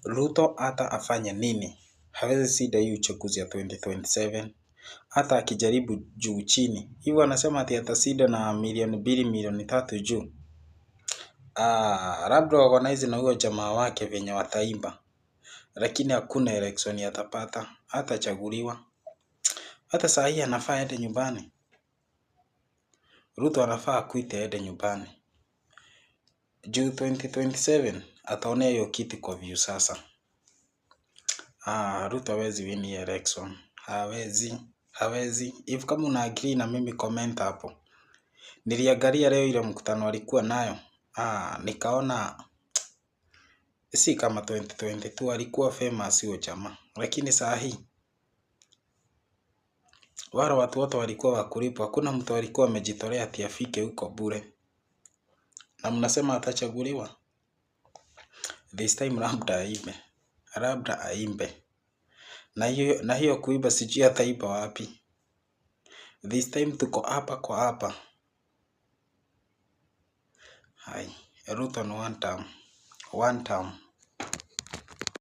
Ruto hata afanye nini, hawezi shinda hii uchaguzi ya 2027. Hata akijaribu juu chini. Hivyo anasema ati atashinda na milioni 2, milioni 3 juu. Labda organize na huyo jamaa wake venye wataimba. Lakini hakuna election atapata, hatachaguliwa. Hata saa hii anafaa aende nyumbani. Ruto anafaa akuite aende nyumbani. Juu 2027 ataonea hiyo kiti kwa view sasa. Ruto hawezi win hii election. Hawezi. If kama una agree na mimi comment hapo. Niliangalia leo ile mkutano alikuwa nayo. Nikaona si kama 2022 alikuwa famous huyo jamaa. Lakini saa hii wale watu wote walikuwa wakulipwa. Hakuna mtu alikuwa amejitolea ati afike huko bure. Na mnasema atachaguliwa. This time labda aimbe. Na hiyo kuimba sijui ataimba wapi. This time tuko hapa kwa hapa. Hai, Ruto ni one term.